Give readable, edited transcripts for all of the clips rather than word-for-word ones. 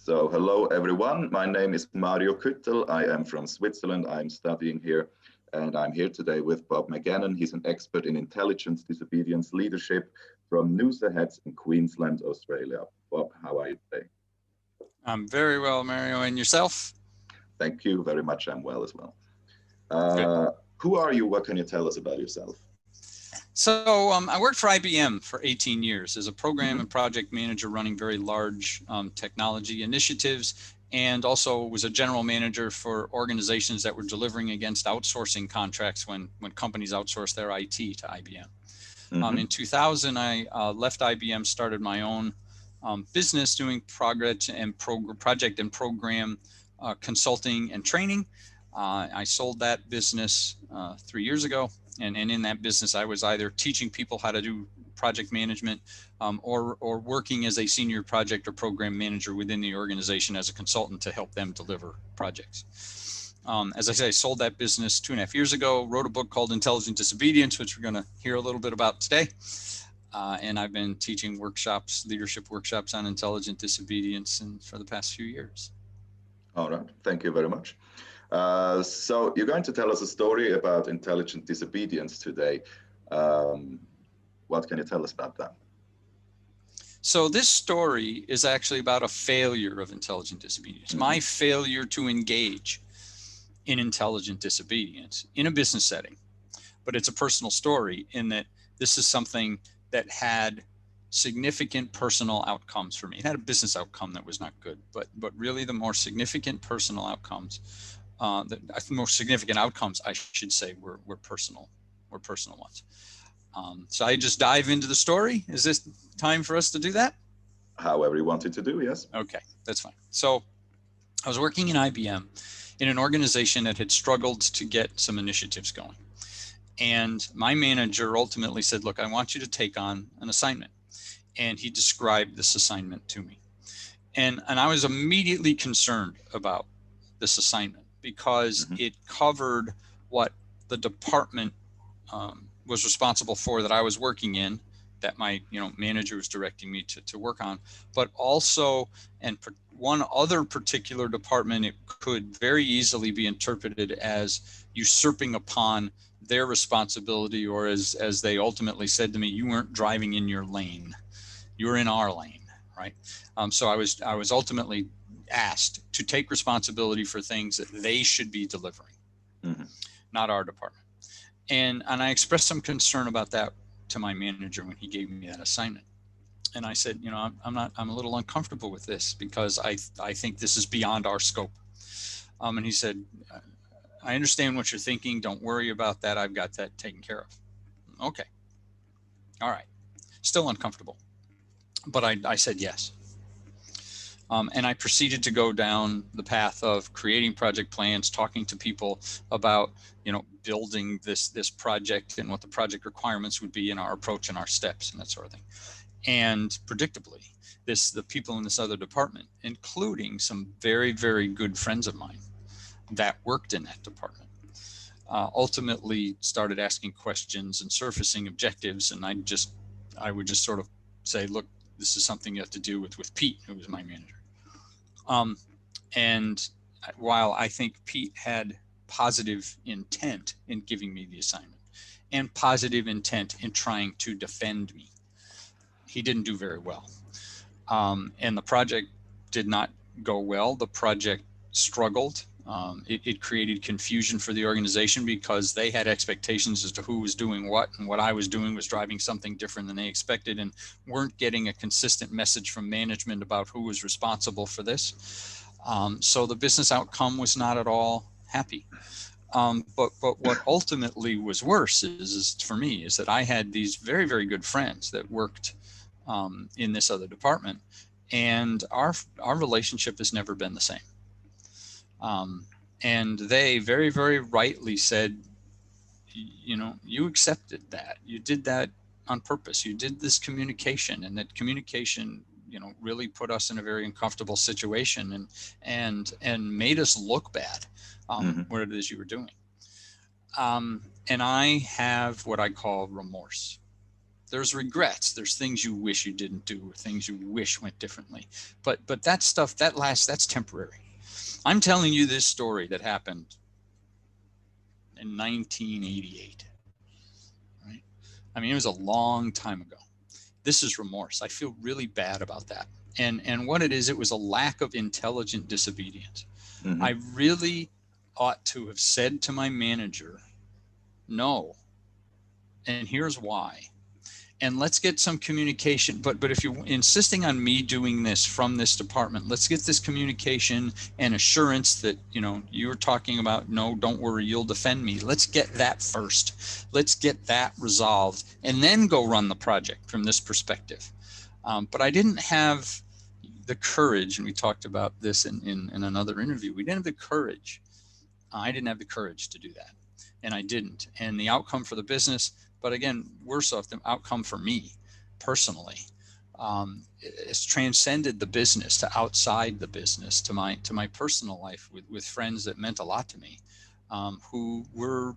So hello everyone, my name is Mario Küttel. I am from Switzerland. I'm studying here and I'm here today with Bob McGannon. He's an expert in intelligence, disobedience, leadership from Noosa Heads in Queensland, Australia. Bob, how are you today? I'm very well, Mario, and yourself? Thank you very much, I'm well as well. Who are you? What can you tell us about yourself? So I worked for IBM for 18 years as a program and project manager running very large technology initiatives, and also was a general manager for organizations that were delivering against outsourcing contracts when companies outsourced their IT to IBM. In 2000, I left IBM, started my own business doing project and program consulting and training. I sold that business 3 years ago. And in that business, I was either teaching people how to do project management or working as a senior project or program manager within the organization as a consultant to help them deliver projects. As I say, I sold that business 2.5 years ago, wrote a book called Intelligent Disobedience, which we're going to hear a little bit about today. And I've been teaching workshops, leadership workshops on intelligent disobedience for the past few years. All right, thank you very much. So you're going to tell us a story about intelligent disobedience today. What can you tell us about that? So this story is actually about a failure of intelligent disobedience. My failure to engage in intelligent disobedience in a business setting. But it's a personal story in that this is something that had significant personal outcomes for me. It had a business outcome that was not good, but really the more significant personal outcomes, the most significant outcomes, I should say, were personal ones. So I just dive into the story. Is this time for us to do that? However you wanted to do, yes. Okay, that's fine. So I was working in IBM in an organization that had struggled to get some initiatives going. And my manager ultimately said, look, I want you to take on an assignment. And he described this assignment to me. And I was immediately concerned about this assignment because it covered what the department was responsible for that I was working in, that my manager was directing me to work on, but also, and one other particular department, it could very easily be interpreted as usurping upon their responsibility, or as they ultimately said to me, you weren't driving in your lane, you were in our lane, right? So I was ultimately asked to take responsibility for things that they should be delivering, not our department. And I expressed some concern about that to my manager when he gave me that assignment. And I said, I'm a little uncomfortable with this because I think this is beyond our scope. And he said, I understand what you're thinking. Don't worry about that. I've got that taken care of. Okay. All right. Still uncomfortable. But I said yes. And I proceeded to go down the path of creating project plans, talking to people about, building this project and what the project requirements would be in our approach and our steps and that sort of thing. And predictably, the people in this other department, including some very, very good friends of mine that worked in that department, ultimately started asking questions and surfacing objectives. And I would just sort of say, look, this is something you have to do with Pete, who was my manager. And while I think Pete had positive intent in giving me the assignment and positive intent in trying to defend me, he didn't do very well. And the project did not go well. The project struggled. It created confusion for the organization because they had expectations as to who was doing what, and what I was doing was driving something different than they expected, and weren't getting a consistent message from management about who was responsible for this. So the business outcome was not at all happy. But what ultimately was worse is for me is that I had these very, very good friends that worked in this other department, and our relationship has never been the same. And they very, very rightly said, you accepted that. You did that on purpose. You did this communication, and that communication, really put us in a very uncomfortable situation and made us look bad, what it is you were doing. And I have what I call remorse. There's regrets. There's things you wish you didn't do, or things you wish went differently. But that stuff, that's temporary. I'm telling you this story that happened in 1988. Right? I mean, it was a long time ago. This is remorse. I feel really bad about that. And what it is, it was a lack of intelligent disobedience. Mm-hmm. I really ought to have said to my manager, no, and here's why. And let's get some communication. But if you're insisting on me doing this from this department, let's get this communication and assurance that, you're talking about, no, don't worry, you'll defend me. Let's get that first. Let's get that resolved and then go run the project from this perspective. But I didn't have the courage, and we talked about this in another interview. We didn't have the courage. I didn't have the courage to do that. And I didn't. And the outcome for the business, but again, worse off, the outcome for me personally, it's transcended the business to outside the business, to my personal life with friends that meant a lot to me, who were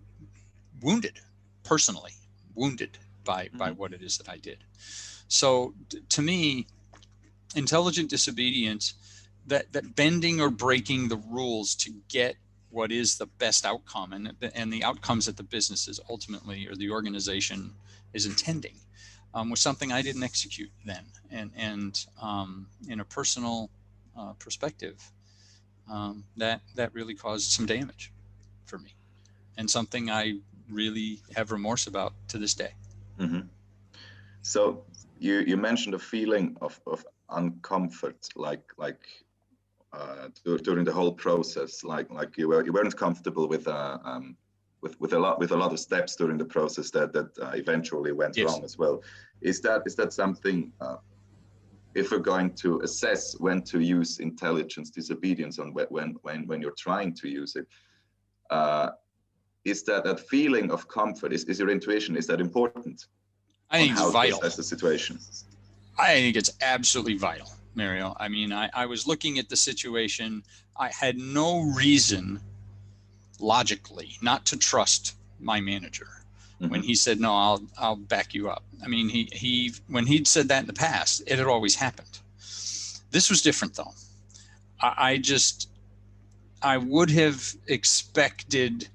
wounded, personally wounded by what it is that I did. So to me, intelligent disobedience, that bending or breaking the rules to get what is the best outcome, and the outcomes that the business is ultimately, or the organization is intending, was something I didn't execute then. And in a personal perspective, that really caused some damage for me, and something I really have remorse about to this day. Mm-hmm. So you mentioned a feeling of uncomfort, during the whole process, like you weren't comfortable with a lot of steps during the process that eventually went Yes. wrong as well. Is that something? If we're going to assess when to use intelligence disobedience, on when you're trying to use it, is that feeling of comfort? Is your intuition, is that important? I think it's vital. To assess the situation. I think it's absolutely vital, Mario. I mean, I was looking at the situation. I had no reason logically not to trust my manager when he said, no, I'll back you up. I mean, he when he'd said that in the past, it had always happened. This was different though. I would have expected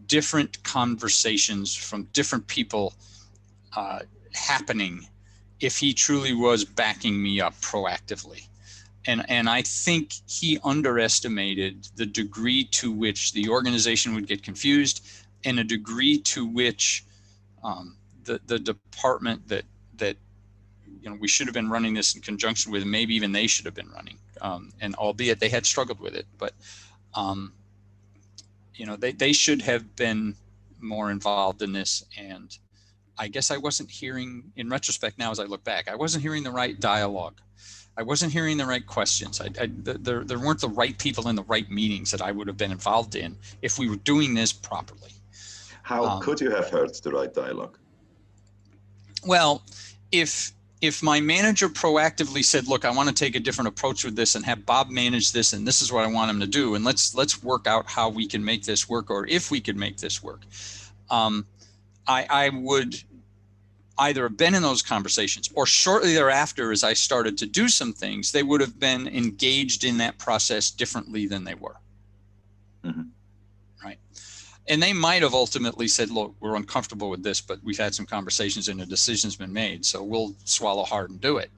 different conversations from different people happening if he truly was backing me up proactively. And I think he underestimated the degree to which the organization would get confused, and a degree to which the department that we should have been running this in conjunction with, maybe even they should have been running, and albeit they had struggled with it, but they should have been more involved in this. And I guess I wasn't hearing, in retrospect now as I look back, I wasn't hearing the right dialogue. I wasn't hearing the right questions. There weren't the right people in the right meetings that I would have been involved in if we were doing this properly. How could you have heard the right dialogue? Well, if my manager proactively said, look, I want to take a different approach with this and have Bob manage this, and this is what I want him to do, and let's work out how we can make this work, or if we could make this work, I would either have been in those conversations, or shortly thereafter, as I started to do some things, they would have been engaged in that process differently than they were. Mm-hmm. Right. And they might have ultimately said, look, we're uncomfortable with this, but we've had some conversations and a decision's been made, so we'll swallow hard and do it.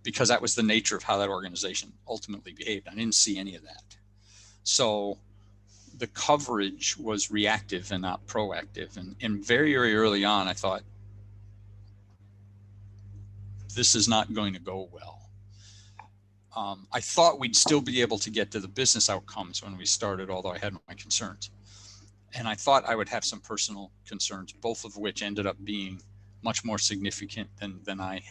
Because that was the nature of how that organization ultimately behaved. I didn't see any of that. So the coverage was reactive and not proactive. And very, very early on, I thought, this is not going to go well. I thought we'd still be able to get to the business outcomes when we started, although I had my concerns. And I thought I would have some personal concerns, both of which ended up being much more significant than I'd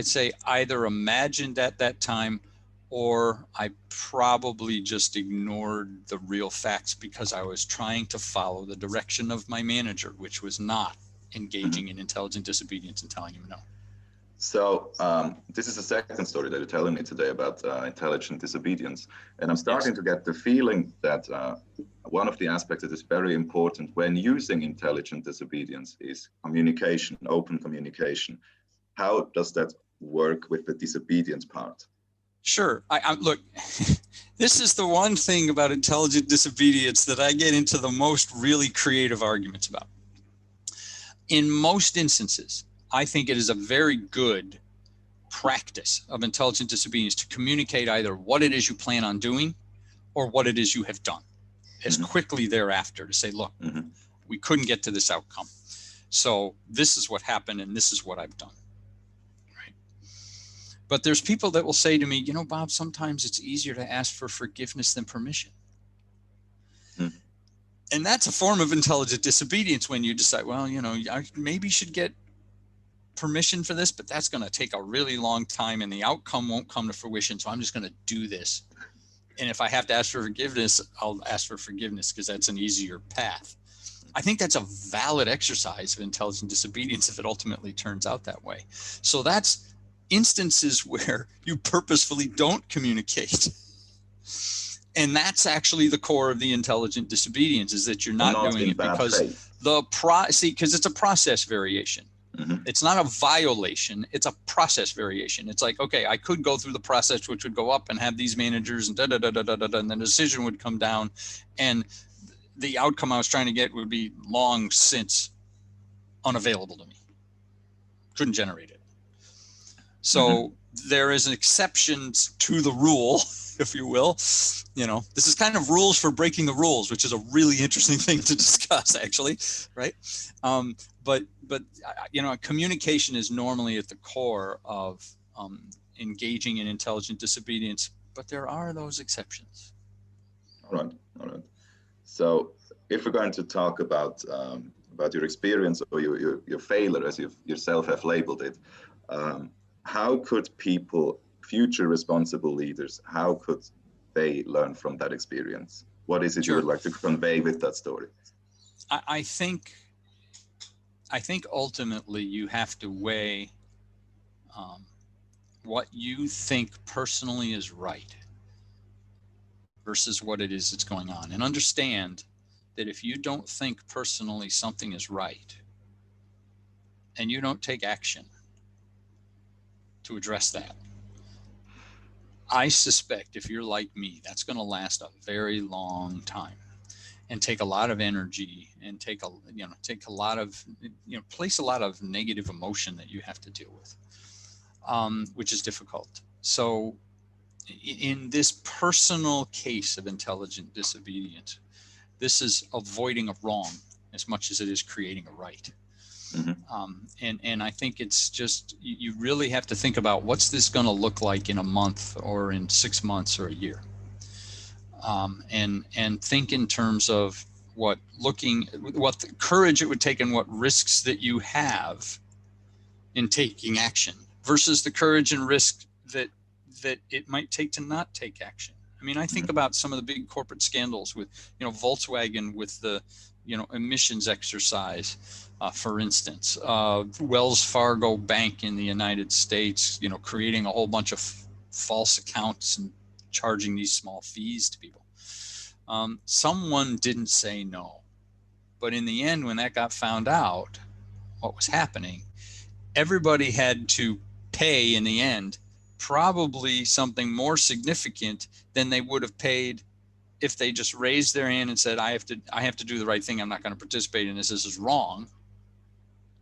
say either imagined at that time, or I probably just ignored the real facts because I was trying to follow the direction of my manager, which was not engaging in intelligent disobedience and telling him no. So this is the second story that you're telling me today about intelligent disobedience. And I'm starting to get the feeling that one of the aspects that is very important when using intelligent disobedience is communication, open communication. How does that work with the disobedience part? Sure. Look, this is the one thing about intelligent disobedience that I get into the most really creative arguments about. In most instances, I think it is a very good practice of intelligent disobedience to communicate either what it is you plan on doing or what it is you have done as quickly thereafter, to say, look, we couldn't get to this outcome. So this is what happened and this is what I've done. Right? But there's people that will say to me, you know, Bob, sometimes it's easier to ask for forgiveness than permission. And that's a form of intelligent disobedience when you decide, well, you know, I maybe should get permission for this, but that's going to take a really long time and the outcome won't come to fruition. So I'm just going to do this. And if I have to ask for forgiveness, I'll ask for forgiveness because that's an easier path. I think that's a valid exercise of intelligent disobedience if it ultimately turns out that way. So that's instances where you purposefully don't communicate. And that's actually the core of the intelligent disobedience, is that you're not doing it because because it's a process variation. It's not a violation. It's a process variation. It's like, okay, I could go through the process, which would go up and have these managers and and the decision would come down, and the outcome I was trying to get would be long since unavailable to me. Couldn't generate it. So there is an exception to the rule, if you will. You know, this is kind of rules for breaking the rules, which is a really interesting thing to discuss, actually, right? But you know, communication is normally at the core of engaging in intelligent disobedience, but there are those exceptions. All right. So if we're going to talk about your experience or your failure, as you yourself have labeled it, how could people, future responsible leaders, how could they learn from that experience? What is it you would like to convey with that story? I think ultimately you have to weigh what you think personally is right versus what it is that's going on, and understand that if you don't think personally something is right and you don't take action to address that, I suspect if you're like me, that's going to last a very long time and take a lot of energy and place a lot of negative emotion that you have to deal with, which is difficult. So in this personal case of intelligent disobedience, this is avoiding a wrong as much as it is creating a right. And I think it's just, you really have to think about what's this going to look like in a month or in 6 months or a year. And think in terms of what the courage it would take and what risks that you have in taking action versus the courage and risk that it might take to not take action. I mean, I think about some of the big corporate scandals with, Volkswagen with the, emissions exercise, for instance, Wells Fargo Bank in the United States, creating a whole bunch of false accounts and charging these small fees to people. Someone didn't say no, but in the end, when that got found out, what was happening, everybody had to pay in the end, probably something more significant than they would have paid if they just raised their hand and said, I have to do the right thing. I'm not going to participate in this. This is wrong.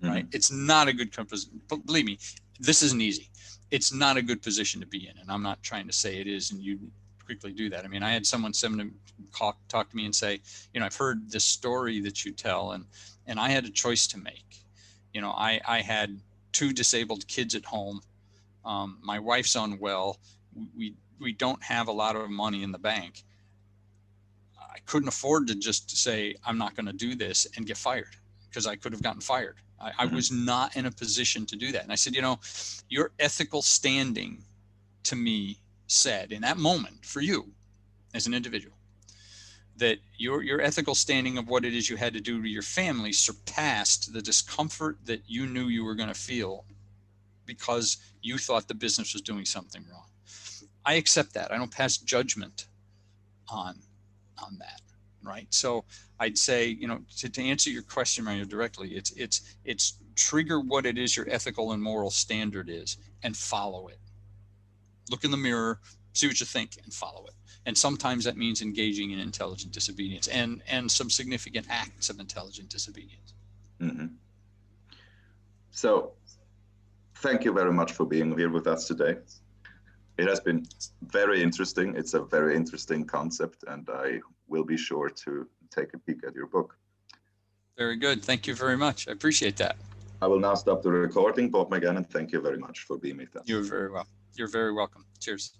Right? It's not a good position. Believe me, this isn't easy. It's not a good position to be in. And I'm not trying to say it is, and you quickly do that. I mean, I had someone talk to me and say, I've heard this story that you tell, and I had a choice to make. I had 2 disabled kids at home. My wife's unwell. We don't have a lot of money in the bank. I couldn't afford to just say, I'm not going to do this and get fired, because I could have gotten fired. I was not in a position to do that. And I said, your ethical standing to me said in that moment for you as an individual, that your ethical standing of what it is you had to do to your family surpassed the discomfort that you knew you were going to feel because you thought the business was doing something wrong. I accept that. I don't pass judgment on that, right? So I'd say, you know, to answer your question, Mario, directly, it's trigger what it is your ethical and moral standard is and follow it. Look in the mirror, see what you think, and follow it. And sometimes that means engaging in intelligent disobedience and some significant acts of intelligent disobedience. Mm-hmm. So thank you very much for being here with us today. It has been very interesting. It's a very interesting concept, and I will be sure to take a peek at your book. Very good. Thank you very much. I appreciate that. I will now stop the recording. Bob McGannon, thank you very much for being with us. You're very welcome. You're very welcome. Cheers.